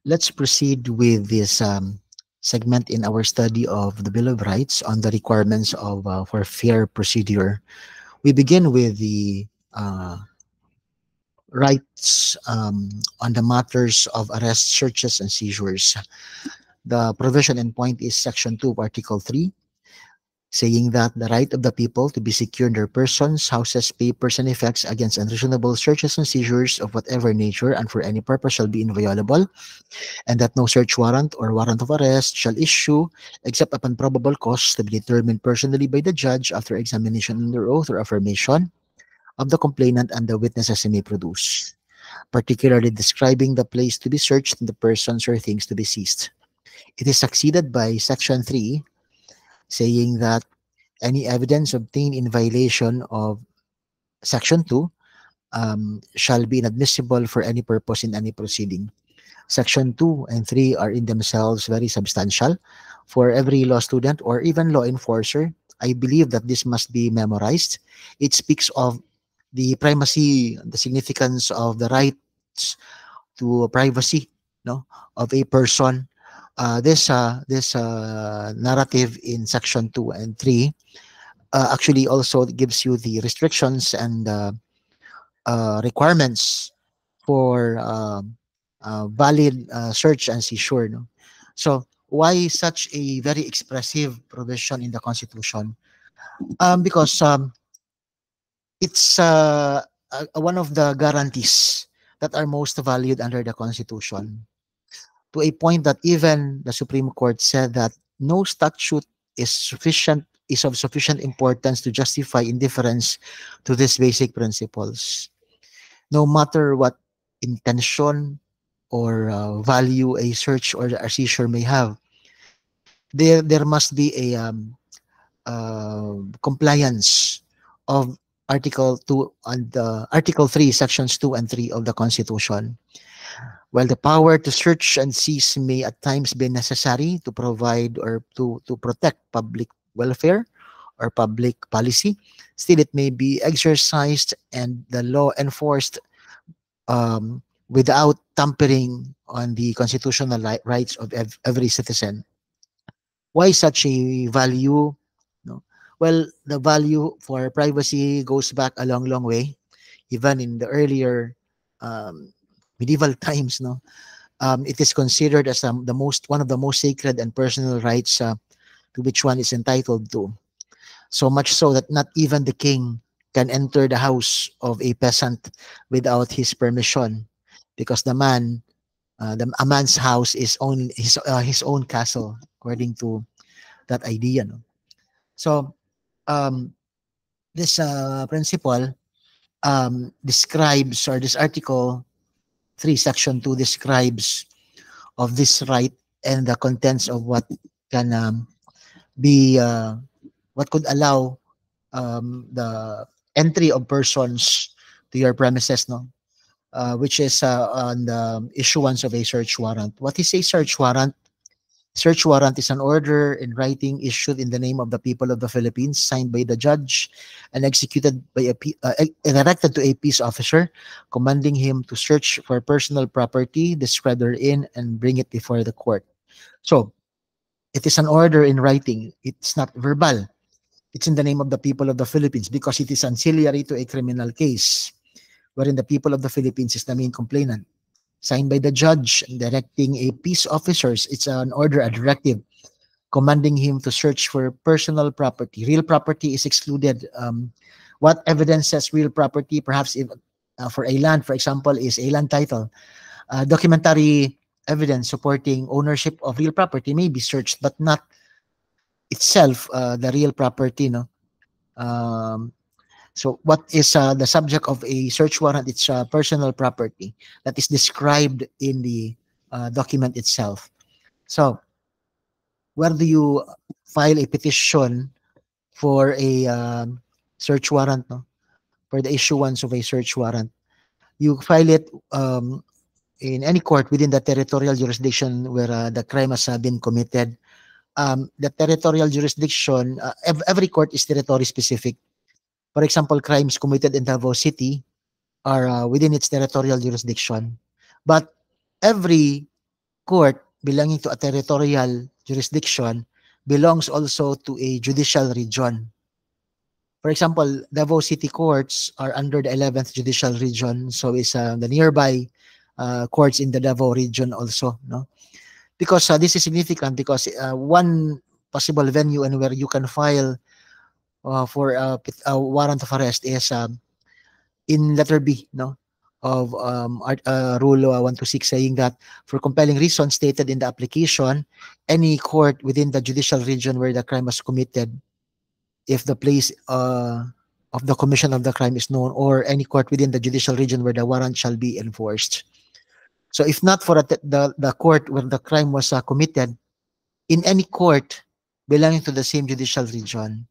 let's proceed with this segment in our study of the Bill of Rights on the requirements of for fair procedure. We begin with the rights on the matters of arrest, searches, and seizures. The provision and point is Section 2 of Article 3, saying that the right of the people to be secure in their persons, houses, papers, and effects against unreasonable searches and seizures of whatever nature and for any purpose shall be inviolable, and that no search warrant or warrant of arrest shall issue except upon probable cause to be determined personally by the judge after examination under oath or affirmation of the complainant and the witnesses he may produce, particularly describing the place to be searched and the persons or things to be seized. It is succeeded by Section 3, saying that any evidence obtained in violation of Section 2 shall be inadmissible for any purpose in any proceeding. Section 2 and 3 are in themselves very substantial. For every law student or even law enforcer, I believe that this must be memorized. It speaks of the primacy, the significance of the rights to privacy, no, of a person. This narrative in Section 2 and 3 actually also gives you the restrictions and requirements for valid search and seizure. No? So why such a very expressive provision in the Constitution? Because it's one of the guarantees that are most valued under the Constitution, to a point that even the Supreme Court said that no statute is of sufficient importance to justify indifference to these basic principles. No matter what intention or value a search or a seizure may have, there must be a compliance of Article 2 and Article 3, Sections 2 and 3 of the Constitution. While the power to search and seize may at times be necessary to provide or to protect public welfare or public policy, still it may be exercised and the law enforced without tampering on the constitutional rights of every citizen. Why such a value? No? Well, the value for privacy goes back a long, long way. Even in the earlier medieval times, no, it is considered as the most one of the most sacred and personal rights to which one is entitled to. So much so that not even the king can enter the house of a peasant without his permission, because a man's house is only his own castle, according to that idea. No? So um, this principle describes, or this Article 3, Section 2 describes of this right and the contents of what can be what could allow the entry of persons to your premises, no, which is on the issuance of a search warrant. What is a search warrant? Search warrant is an order in writing issued in the name of the people of the Philippines, signed by the judge, and executed by and directed to a peace officer, commanding him to search for personal property described therein and bring it before the court. So, it is an order in writing. It's not verbal. It's in the name of the people of the Philippines because it is ancillary to a criminal case, wherein the people of the Philippines is the main complainant. Signed by the judge directing a peace officers. It's an order, a directive, commanding him to search for personal property. Real property is excluded. What evidence says real property? Perhaps if for a land, for example, is a land title. Documentary evidence supporting ownership of real property may be searched, but not itself the real property. No. So what is the subject of a search warrant? It's personal property that is described in the document itself. So where do you file a petition for a search warrant? No? For the issuance of a search warrant, you file it in any court within the territorial jurisdiction where the crime has been committed. The territorial jurisdiction, every court is territory specific. For example, crimes committed in Davao City are within its territorial jurisdiction. But every court belonging to a territorial jurisdiction belongs also to a judicial region. For example, Davao City courts are under the 11th Judicial Region, so is the nearby courts in the Davao region also, no? Because this is significant because one possible venue and where you can file for a warrant of arrest is in letter B, no, of Rule 126, saying that for compelling reasons stated in the application, any court within the judicial region where the crime was committed, if the place of the commission of the crime is known, or any court within the judicial region where the warrant shall be enforced. So if not for the court where the crime was committed, in any court belonging to the same judicial region,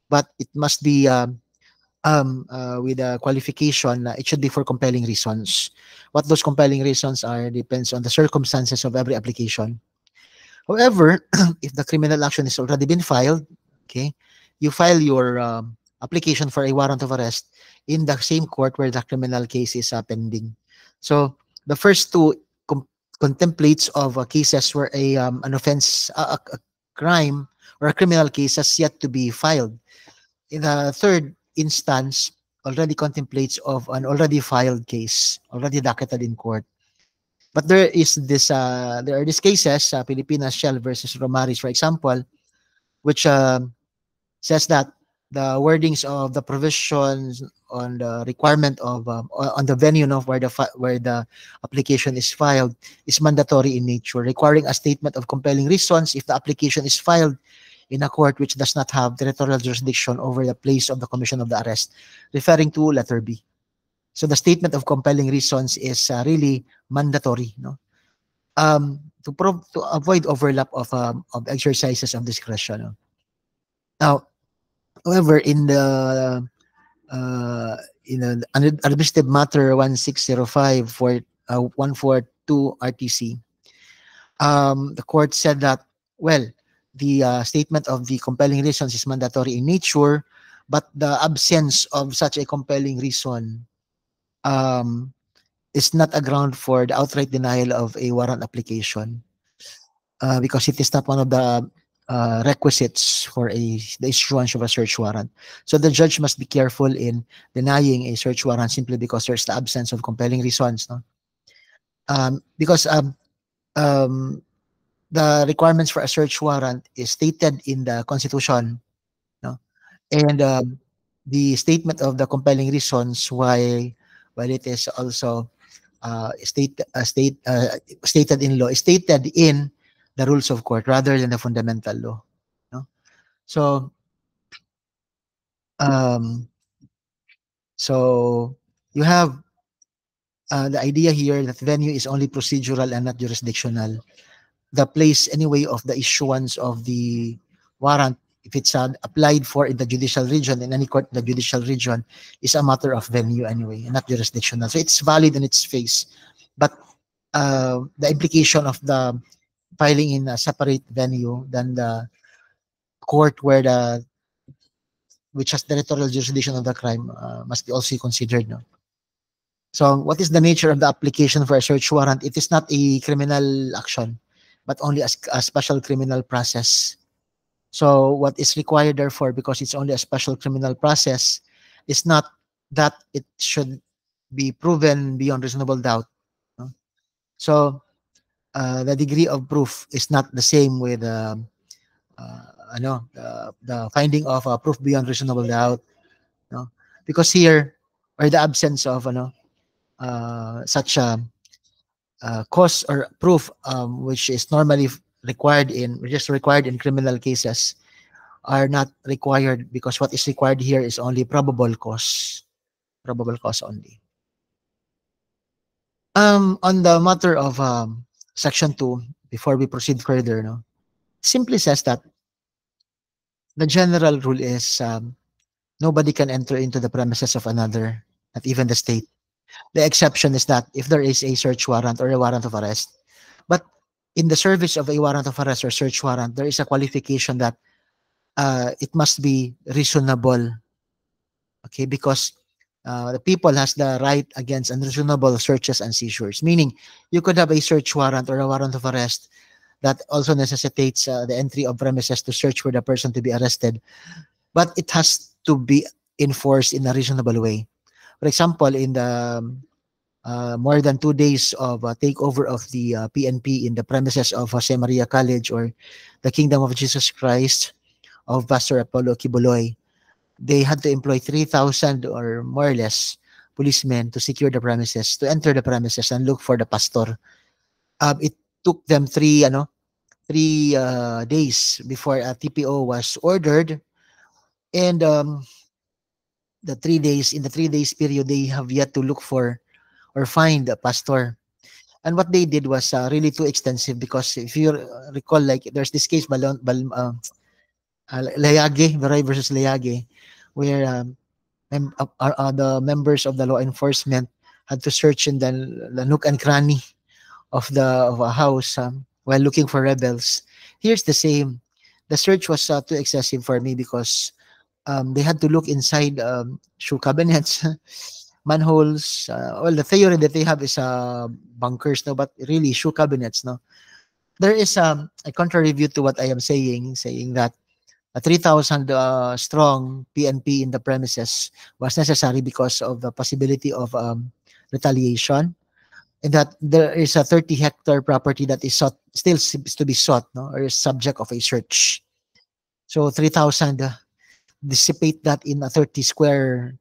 but it must be with a qualification, it should be for compelling reasons. What those compelling reasons are depends on the circumstances of every application. However, if the criminal action has already been filed, okay, you file your application for a warrant of arrest in the same court where the criminal case is pending. So the first two contemplates of cases where an offense, a crime or a criminal case has yet to be filed. In the third instance, already contemplates of an already filed case, already docketed in court. But there is this, there are these cases, Pilipinas Shell versus Romaris, for example, which says that the wordings of the provisions on the requirement of on the venue of where the application is filed is mandatory in nature, requiring a statement of compelling reasons if the application is filed in a court which does not have territorial jurisdiction over the place of the commission of the arrest, referring to letter B. So the statement of compelling reasons is really mandatory, no? To avoid overlap of exercises of discretion. No? Now, however, in the Administrative Matter 1605 for 142 RTC, the court said that, well, the statement of the compelling reasons is mandatory in nature, but the absence of such a compelling reason is not a ground for the outright denial of a warrant application, because it is not one of the requisites for the issuance of a search warrant. So the judge must be careful in denying a search warrant simply because there's the absence of compelling reasons. No? Because the requirements for a search warrant is stated in the Constitution, no? And the statement of the compelling reasons why, while it is also stated in law, is stated in the rules of court rather than the fundamental law. No? So, you have the idea here that venue is only procedural and not jurisdictional. The place anyway of the issuance of the warrant, if it's applied for in the judicial region, in any court in the judicial region, is a matter of venue anyway, and not jurisdictional. So it's valid in its face. But the implication of the filing in a separate venue than the court which has territorial jurisdiction of the crime must be also considered. No? So what is the nature of the application for a search warrant? It is not a criminal action, but only a special criminal process. So what is required therefore, because it's only a special criminal process, is not that it should be proven beyond reasonable doubt. No? So the degree of proof is not the same with the finding of proof beyond reasonable doubt. No? Because here, or the absence of such a cause or proof, which is normally required in criminal cases, are not required, because what is required here is only probable cause only. On the matter of Section 2, before we proceed further, no, simply says that the general rule is nobody can enter into the premises of another, not even the state. The exception is that if there is a search warrant or a warrant of arrest. But in the service of a warrant of arrest or search warrant, there is a qualification that it must be reasonable. Okay, because the people has the right against unreasonable searches and seizures. Meaning, you could have a search warrant or a warrant of arrest that also necessitates the entry of premises to search for the person to be arrested, but it has to be enforced in a reasonable way. For example, in the more than 2 days of takeover of the PNP in the premises of Jose Maria College or the Kingdom of Jesus Christ of Pastor Apollo Kibuloy, they had to employ 3,000 or more or less policemen to secure the premises, to enter the premises and look for the pastor. It took them three days before a TPO was ordered, and in the 3 days period, they have yet to look for or find a pastor. And what they did was really too extensive, because if you recall, like there's this case, Layage, Veray versus Layage, where the members of the law enforcement had to search in the nook and cranny of a house while looking for rebels. Here's the same. The search was too excessive for me, because they had to look inside shoe cabinets, manholes. Well, the theory that they have is bunkers, no, but really shoe cabinets, no. There is a contrary view to what I am saying that a 3,000 strong PNP in the premises was necessary because of the possibility of retaliation, and that there is a 30-hectare property that is still seems to be sought, no, or is subject of a search. So 3,000, dissipate that in a 30 square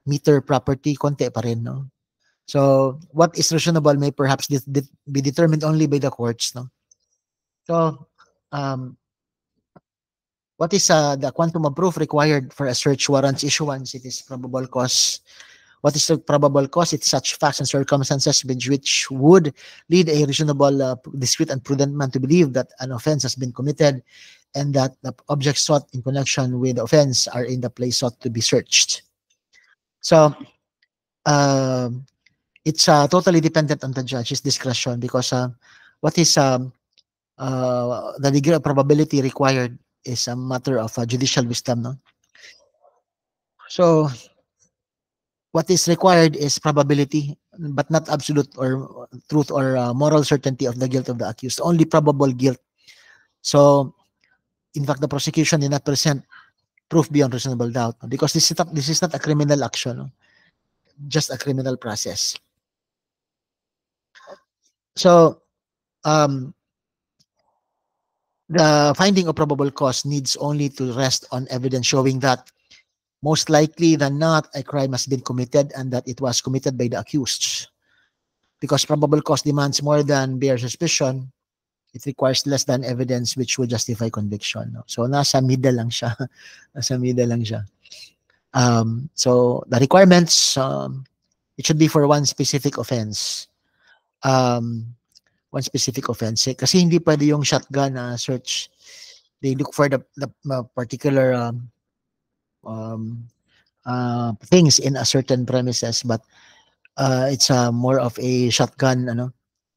meter property, konti pa rin, no? So what is reasonable may perhaps be determined only by the courts, no? So um, what is the quantum of proof required for a search warrant's issuance? It is probable cause. What is the probable cause? It's such facts and circumstances which would lead a reasonable, discreet, and prudent man to believe that an offense has been committed, and that the objects sought in connection with the offense are in the place sought to be searched. So it's totally dependent on the judge's discretion, because what is the degree of probability required is a matter of judicial wisdom, no? So what is required is probability, but not absolute or truth or moral certainty of the guilt of the accused. Only probable guilt. So, in fact, the prosecution did not present proof beyond reasonable doubt, because this is not a criminal action, no? Just a criminal process. So, the finding of probable cause needs only to rest on evidence showing that most likely than not, a crime has been committed, and that it was committed by the accused. Because probable cause demands more than bare suspicion, it requires less than evidence which would justify conviction, no? So nasa middle lang siya. Nasa middle lang siya. So the requirements, it should be for one specific offense. One specific offense. Kasi hindi pwede yung shotgun search. They look for the particular things in a certain premises, but it's more of a shotgun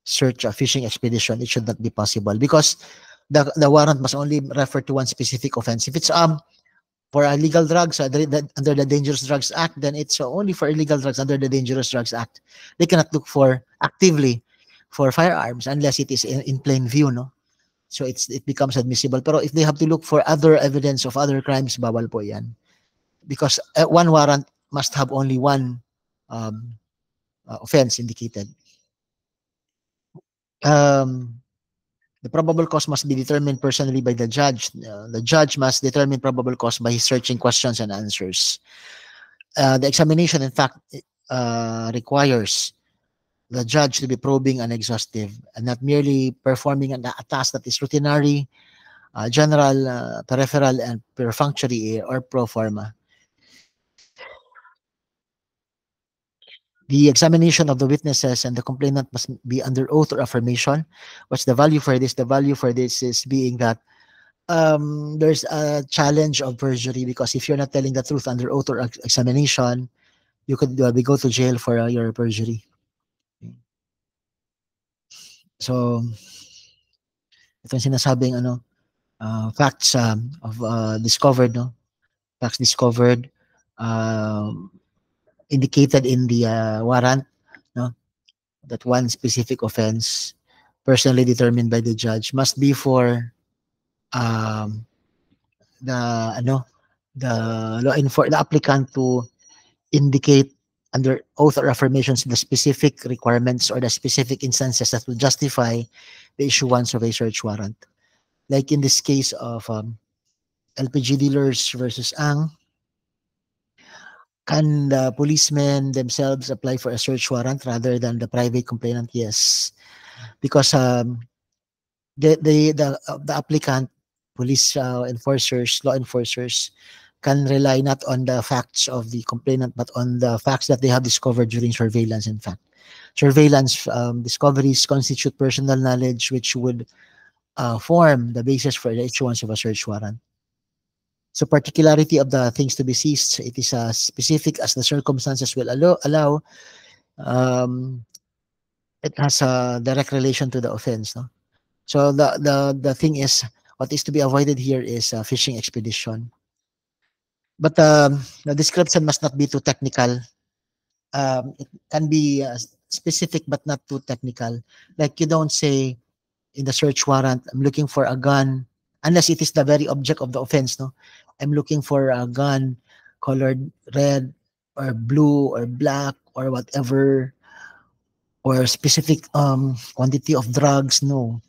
search, a fishing expedition. It should not be possible, because the warrant must only refer to one specific offense. If it's for illegal drugs under the Dangerous Drugs Act, then it's only for illegal drugs under the Dangerous Drugs Act. They cannot look for actively for firearms unless it is in plain view, no? So it becomes admissible. Pero if they have to look for other evidence of other crimes, bawal po yan. Because one warrant must have only one offense indicated. The probable cause must be determined personally by the judge. The judge must determine probable cause by searching questions and answers. The examination, in fact, requires the judge to be probing and exhaustive, and not merely performing a task that is routinary, general, peripheral, and perfunctory or pro forma. The examination of the witnesses and the complainant must be under oath or affirmation. What's the value for this? The value for this is being that there's a challenge of perjury, because if you're not telling the truth under oath or examination, you could go to jail for your perjury. So, ito yung sinasabing facts of discovered, no? Facts discovered. indicated in the warrant, no, that one specific offense personally determined by the judge must be for um, the the applicant to indicate under oath or affirmations the specific requirements or the specific instances that will justify the issuance of a search warrant. Like in this case of LPG dealers versus Ang, can the policemen themselves apply for a search warrant rather than the private complainant? Yes, because the applicant, police enforcers, law enforcers, can rely not on the facts of the complainant but on the facts that they have discovered during surveillance. In fact, surveillance discoveries constitute personal knowledge which would form the basis for the issuance of a search warrant. So particularity of the things to be seized, it is as specific as the circumstances will allow. Um, it has a direct relation to the offense. No? So the thing is, what is to be avoided here is a fishing expedition. But the description must not be too technical. It can be specific but not too technical. Like you don't say in the search warrant, I'm looking for a gun, unless it is the very object of the offense. No, I'm looking for a gun colored red or blue or black or whatever, or specific quantity of drugs. No,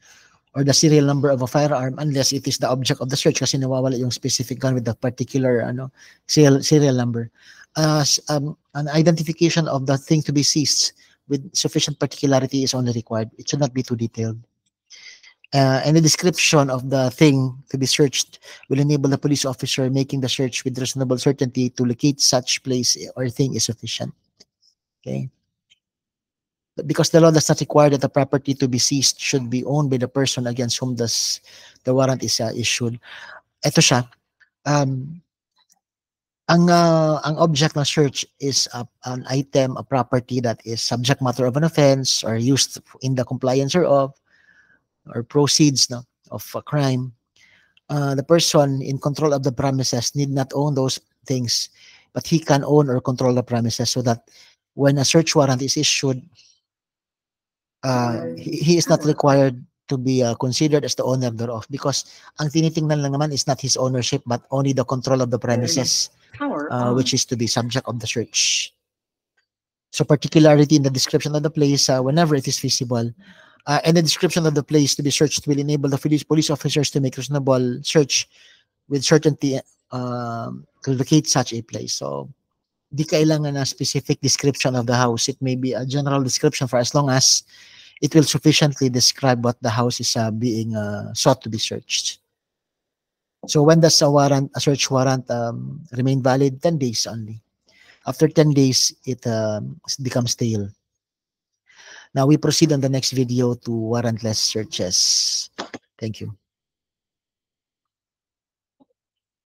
or the serial number of a firearm, unless it is the object of the search kasi nawawala yung specific gun with the particular serial number. An identification of the thing to be seized with sufficient particularity is only required. It should not be too detailed. And the description of the thing to be searched will enable the police officer making the search with reasonable certainty to locate such place or thing is sufficient. Okay. But because the law does not require that the property to be seized should be owned by the person against whom the warrant is issued. Ito siya. Ang object ng search is an item, a property that is subject matter of an offense or used in the compliance thereof, or proceeds of a crime. The person in control of the premises need not own those things, but he can own or control the premises so that when a search warrant is issued, he is not required to be considered as the owner thereof, because ang tinitingnan lang naman is not his ownership but only the control of the premises, which is to be subject of the search. So particularity in the description of the place whenever it is feasible, and the description of the place to be searched will enable the police officers to make reasonable search with certainty to locate such a place. So di kailangan na specific description of the house. It may be a general description for as long as it will sufficiently describe what the house is being sought to be searched. So when does a search warrant remain valid? 10 days only. After 10 days, it becomes stale. Now we proceed on the next video to warrantless searches. Thank you.